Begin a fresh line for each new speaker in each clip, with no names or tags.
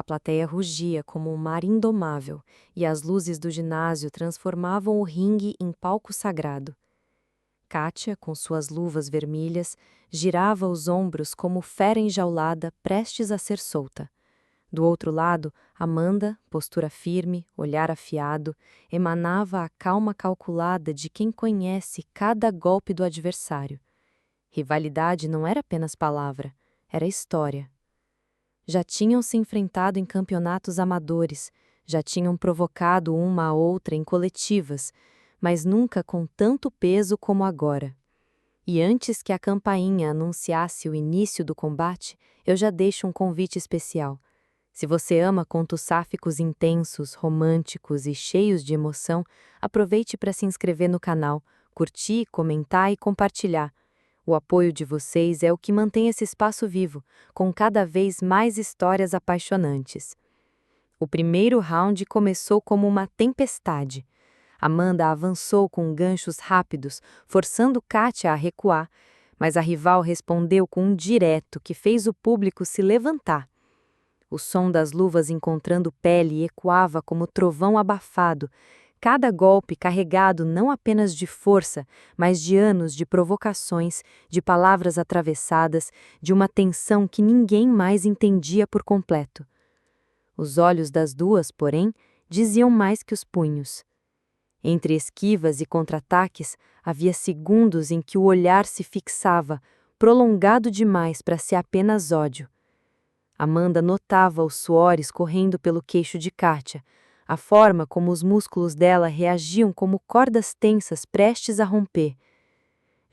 plateia rugia como um mar indomável, e as luzes do ginásio transformavam o ringue em palco sagrado. Kátia, com suas luvas vermelhas, girava os ombros como fera enjaulada prestes a ser solta. Do outro lado, Amanda, postura firme, olhar afiado, emanava a calma calculada de quem conhece cada golpe do adversário. Rivalidade não era apenas palavra, era história. Já tinham se enfrentado em campeonatos amadores, já tinham provocado uma a outra em coletivas, mas nunca com tanto peso como agora. E antes que a campainha anunciasse o início do combate, eu já deixo um convite especial. Se você ama contos sáficos intensos, românticos e cheios de emoção, aproveite para se inscrever no canal, curtir, comentar e compartilhar. O apoio de vocês é o que mantém esse espaço vivo, com cada vez mais histórias apaixonantes. O primeiro round começou como uma tempestade. Amanda avançou com ganchos rápidos, forçando Kátia a recuar, mas a rival respondeu com um direto que fez o público se levantar. O som das luvas encontrando pele ecoava como trovão abafado, cada golpe carregado não apenas de força, mas de anos de provocações, de palavras atravessadas, de uma tensão que ninguém mais entendia por completo. Os olhos das duas, porém, diziam mais que os punhos. Entre esquivas e contra-ataques, havia segundos em que o olhar se fixava, prolongado demais para ser apenas ódio. Amanda notava o suor escorrendo pelo queixo de Kátia, a forma como os músculos dela reagiam como cordas tensas prestes a romper.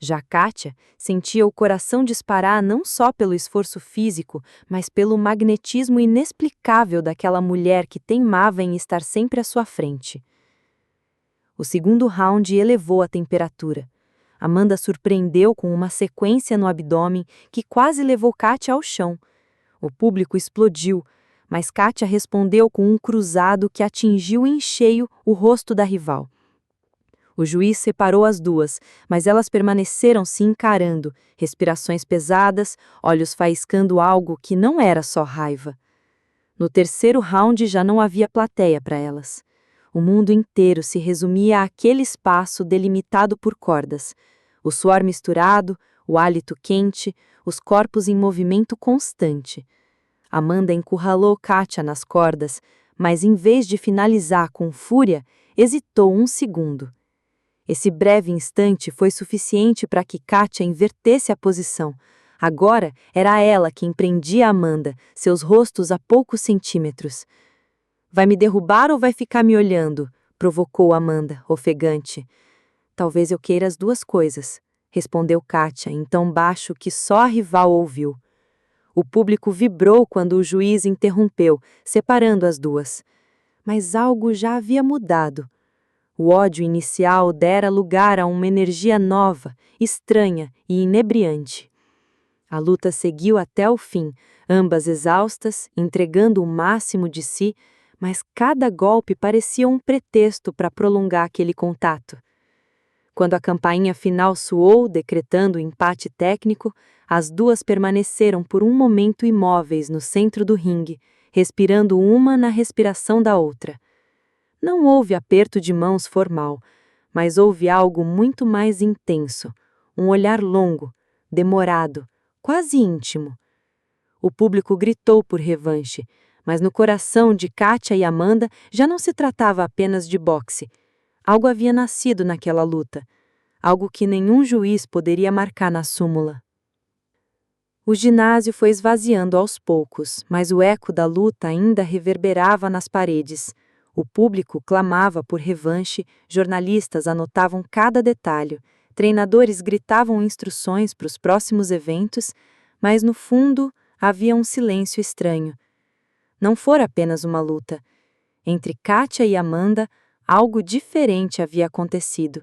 Já Kátia sentia o coração disparar não só pelo esforço físico, mas pelo magnetismo inexplicável daquela mulher que teimava em estar sempre à sua frente. O segundo round elevou a temperatura. Amanda surpreendeu com uma sequência no abdômen que quase levou Kátia ao chão. O público explodiu, mas Kátia respondeu com um cruzado que atingiu em cheio o rosto da rival. O juiz separou as duas, mas elas permaneceram se encarando, respirações pesadas, olhos faiscando algo que não era só raiva. No terceiro round já não havia plateia para elas. O mundo inteiro se resumia àquele espaço delimitado por cordas. O suor misturado, o hálito quente, os corpos em movimento constante. Amanda encurralou Kátia nas cordas, mas em vez de finalizar com fúria, hesitou um segundo. Esse breve instante foi suficiente para que Kátia invertesse a posição. Agora era ela quem prendia Amanda, seus rostos a poucos centímetros. "Vai me derrubar ou vai ficar me olhando?" provocou Amanda, ofegante. "Talvez eu queira as duas coisas", respondeu Kátia, em tão baixo que só a rival ouviu. O público vibrou quando o juiz interrompeu, separando as duas. Mas algo já havia mudado. O ódio inicial dera lugar a uma energia nova, estranha e inebriante. A luta seguiu até o fim, ambas exaustas, entregando o máximo de si, mas cada golpe parecia um pretexto para prolongar aquele contato. Quando a campainha final soou, decretando o empate técnico, as duas permaneceram por um momento imóveis no centro do ringue, respirando uma na respiração da outra. Não houve aperto de mãos formal, mas houve algo muito mais intenso, um olhar longo, demorado, quase íntimo. O público gritou por revanche, mas no coração de Kátia e Amanda já não se tratava apenas de boxe. Algo havia nascido naquela luta, algo que nenhum juiz poderia marcar na súmula. O ginásio foi esvaziando aos poucos, mas o eco da luta ainda reverberava nas paredes. O público clamava por revanche, jornalistas anotavam cada detalhe, treinadores gritavam instruções para os próximos eventos, mas no fundo havia um silêncio estranho. Não fora apenas uma luta. Entre Kátia e Amanda, algo diferente havia acontecido.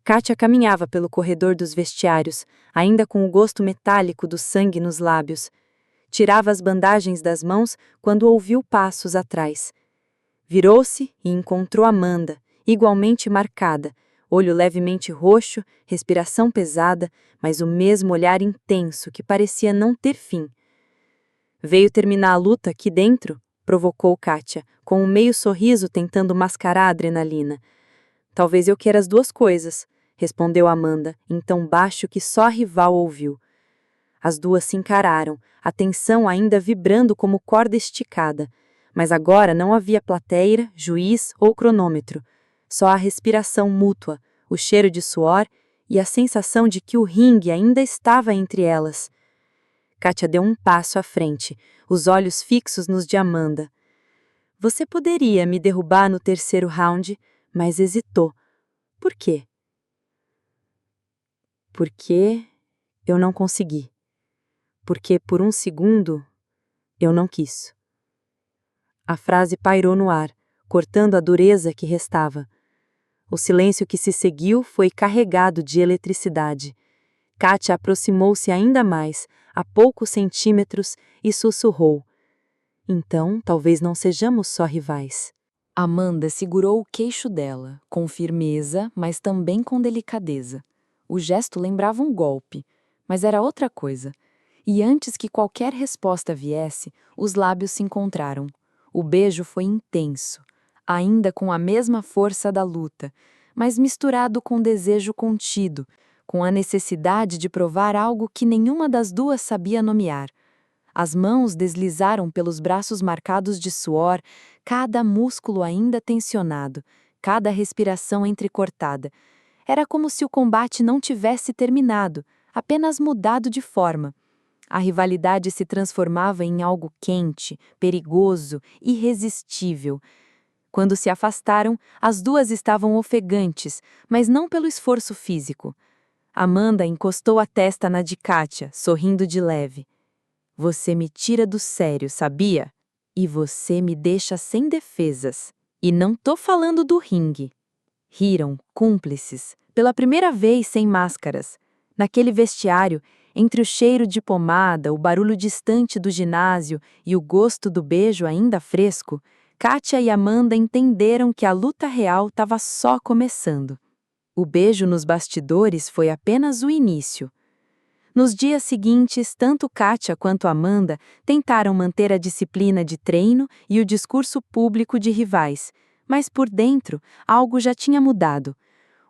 Kátia caminhava pelo corredor dos vestiários, ainda com o gosto metálico do sangue nos lábios. Tirava as bandagens das mãos quando ouviu passos atrás. Virou-se e encontrou Amanda, igualmente marcada, olho levemente roxo, respiração pesada, mas o mesmo olhar intenso que parecia não ter fim. Veio terminar a luta aqui dentro? Provocou Kátia, com um meio sorriso tentando mascarar a adrenalina. Talvez eu queira as duas coisas, respondeu Amanda, em tom baixo que só a rival ouviu. As duas se encararam, a tensão ainda vibrando como corda esticada. Mas agora não havia plateia, juiz ou cronômetro. Só a respiração mútua, o cheiro de suor e a sensação de que o ringue ainda estava entre elas. Kátia deu um passo à frente, os olhos fixos nos de Amanda. Você poderia me derrubar no terceiro round, mas hesitou. Por quê? Porque eu não consegui. Porque por um segundo eu não quis. A frase pairou no ar, cortando a dureza que restava. O silêncio que se seguiu foi carregado de eletricidade. Kátia aproximou-se ainda mais, a poucos centímetros, e sussurrou. Então, talvez não sejamos só rivais. Amanda segurou o queixo dela, com firmeza, mas também com delicadeza. O gesto lembrava um golpe, mas era outra coisa. E antes que qualquer resposta viesse, os lábios se encontraram. O beijo foi intenso, ainda com a mesma força da luta, mas misturado com desejo contido, com a necessidade de provar algo que nenhuma das duas sabia nomear. As mãos deslizaram pelos braços marcados de suor, cada músculo ainda tensionado, cada respiração entrecortada. Era como se o combate não tivesse terminado, apenas mudado de forma. A rivalidade se transformava em algo quente, perigoso, irresistível. Quando se afastaram, as duas estavam ofegantes, mas não pelo esforço físico. Amanda encostou a testa na de Kátia, sorrindo de leve. Você me tira do sério, sabia? E você me deixa sem defesas. E não tô falando do ringue. Riram, cúmplices, pela primeira vez sem máscaras. Naquele vestiário, entre o cheiro de pomada, o barulho distante do ginásio e o gosto do beijo ainda fresco, Kátia e Amanda entenderam que a luta real estava só começando. O beijo nos bastidores foi apenas o início. Nos dias seguintes, tanto Kátia quanto Amanda tentaram manter a disciplina de treino e o discurso público de rivais, mas por dentro, algo já tinha mudado.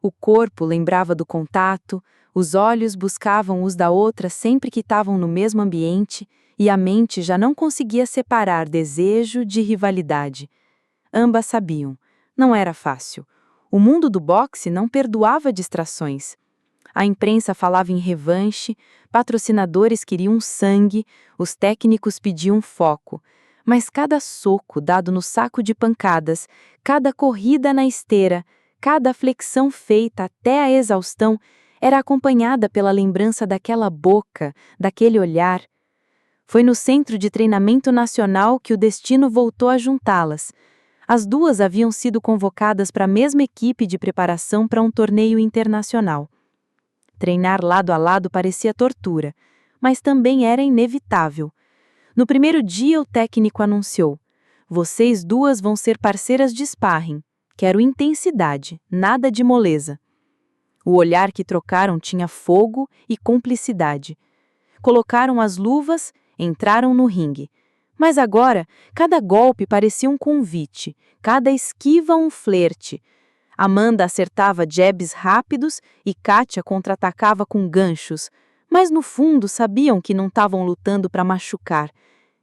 O corpo lembrava do contato, os olhos buscavam os da outra sempre que estavam no mesmo ambiente, e a mente já não conseguia separar desejo de rivalidade. Ambas sabiam, não era fácil. O mundo do boxe não perdoava distrações. A imprensa falava em revanche, patrocinadores queriam sangue, os técnicos pediam foco. Mas cada soco dado no saco de pancadas, cada corrida na esteira, cada flexão feita até a exaustão era acompanhada pela lembrança daquela boca, daquele olhar. Foi no Centro de Treinamento Nacional que o destino voltou a juntá-las. As duas haviam sido convocadas para a mesma equipe de preparação para um torneio internacional. Treinar lado a lado parecia tortura, mas também era inevitável. No primeiro dia, o técnico anunciou: vocês duas vão ser parceiras de sparring. Quero intensidade, nada de moleza. O olhar que trocaram tinha fogo e cumplicidade. Colocaram as luvas, entraram no ringue. Mas agora, cada golpe parecia um convite, cada esquiva um flerte. Amanda acertava jabs rápidos e Kátia contra-atacava com ganchos, mas no fundo sabiam que não estavam lutando para machucar.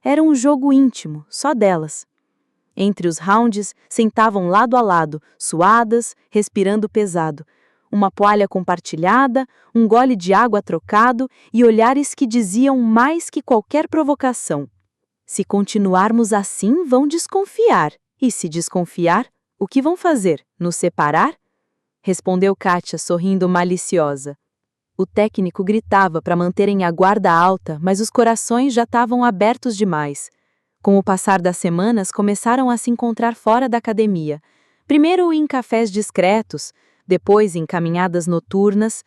Era um jogo íntimo, só delas. Entre os rounds, sentavam lado a lado, suadas, respirando pesado. Uma toalha compartilhada, um gole de água trocado e olhares que diziam mais que qualquer provocação. Se continuarmos assim, vão desconfiar. E se desconfiar, o que vão fazer? Nos separar? Respondeu Kátia, sorrindo maliciosa. O técnico gritava para manterem a guarda alta, mas os corações já estavam abertos demais. Com o passar das semanas, começaram a se encontrar fora da academia. Primeiro em cafés discretos, depois em caminhadas noturnas,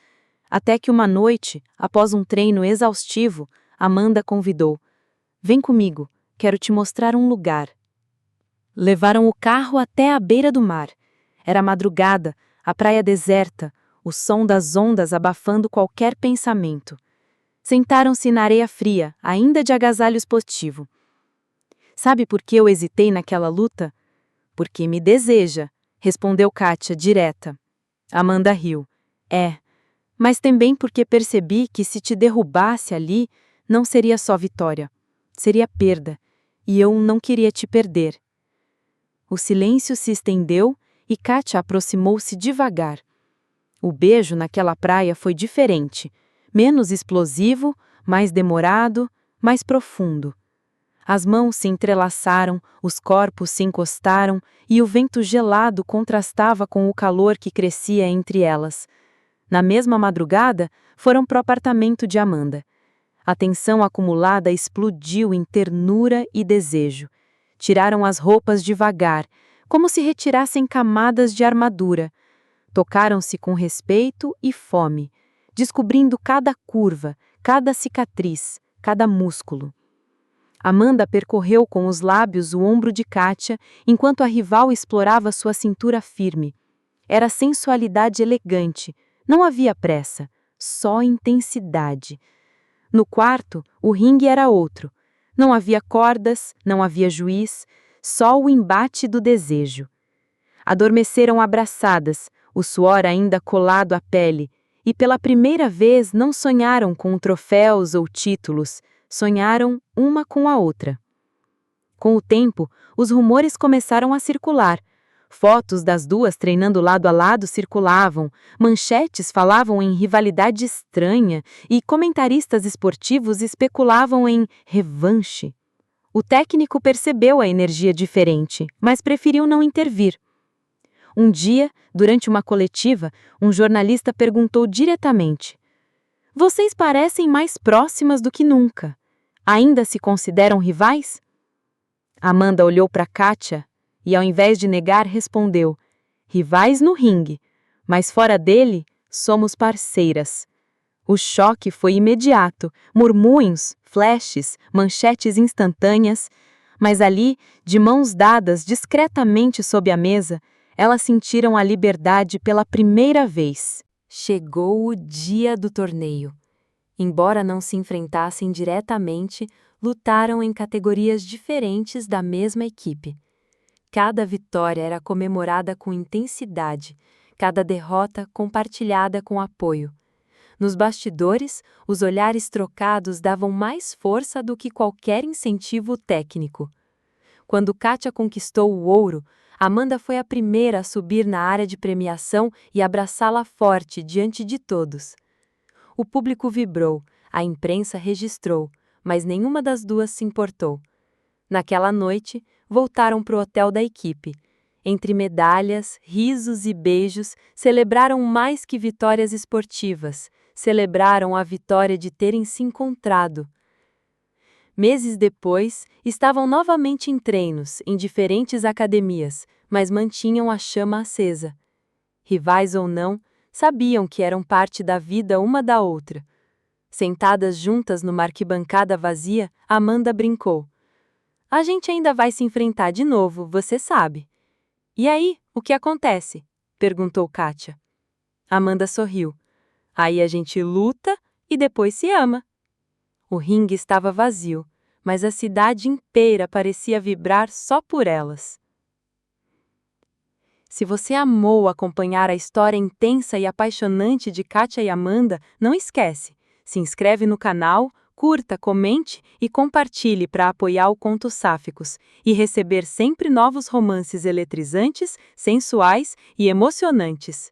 até que uma noite, após um treino exaustivo, Amanda convidou: vem comigo, quero te mostrar um lugar. Levaram o carro até a beira do mar. Era madrugada, a praia deserta, o som das ondas abafando qualquer pensamento.
Sentaram-se na areia fria, ainda de agasalho esportivo. Sabe por que eu hesitei naquela luta? Porque me deseja, respondeu Kátia, direta. Amanda riu. Mas também porque percebi que se te derrubasse ali, não seria só vitória, seria perda, e eu não queria te perder. O silêncio se estendeu e Kátia aproximou-se devagar. O beijo naquela praia foi diferente, menos explosivo, mais demorado, mais profundo. As mãos se entrelaçaram, os corpos se encostaram e o vento gelado contrastava com o calor que crescia entre elas. Na mesma madrugada, foram para o apartamento de Amanda. A tensão acumulada explodiu em ternura e desejo. Tiraram as roupas devagar, como se retirassem camadas de armadura. Tocaram-se com respeito e fome, descobrindo cada curva, cada cicatriz, cada músculo. Amanda percorreu com os lábios o ombro de Kátia, enquanto a rival explorava sua cintura firme. Era sensualidade elegante, não havia pressa, só intensidade. No quarto, o ringue era outro. Não havia cordas, não havia juiz, só o embate do desejo. Adormeceram abraçadas, o suor ainda colado à pele, e pela primeira vez não sonharam com troféus ou títulos, sonharam uma com a outra. Com o tempo, os rumores começaram a circular. Fotos das duas treinando lado a lado circulavam, manchetes falavam em rivalidade estranha e comentaristas esportivos especulavam em revanche. O técnico percebeu a energia diferente, mas preferiu não intervir. Um dia, durante uma coletiva, um jornalista perguntou diretamente: "Vocês parecem mais próximas do que nunca. Ainda se consideram rivais?" Amanda olhou para Kátia e, ao invés de negar, respondeu: "Rivais no ringue, mas fora dele, somos parceiras." O choque foi imediato, murmúrios, flashes, manchetes instantâneas, mas ali, de mãos dadas discretamente sob a mesa, elas sentiram a liberdade pela primeira vez.
Chegou o dia do torneio. Embora não se enfrentassem diretamente, lutaram em categorias diferentes da mesma equipe. Cada vitória era comemorada com intensidade, cada derrota compartilhada com apoio. Nos bastidores, os olhares trocados davam mais força do que qualquer incentivo técnico. Quando Kátia conquistou o ouro, Amanda foi a primeira a subir na área de premiação e abraçá-la forte diante de todos. O público vibrou, a imprensa registrou, mas nenhuma das duas se importou. Naquela noite, voltaram para o hotel da equipe. Entre medalhas, risos e beijos, celebraram mais que vitórias esportivas, celebraram a vitória de terem se encontrado. Meses depois, estavam novamente em treinos, em diferentes academias, mas mantinham a chama acesa. Rivais ou não, sabiam que eram parte da vida uma da outra. Sentadas juntas numa arquibancada vazia, Amanda brincou: "A gente ainda vai se enfrentar de novo, você sabe." "E aí, o que acontece?" perguntou Kátia. Amanda sorriu. "Aí a gente luta e depois se ama." O ringue estava vazio, mas a cidade inteira parecia vibrar só por elas. Se você amou acompanhar a história intensa e apaixonante de Kátia e Amanda, não esquece, se inscreve no canal, curta, comente e compartilhe para apoiar o Contos Sáficos e receber sempre novos romances eletrizantes, sensuais e emocionantes.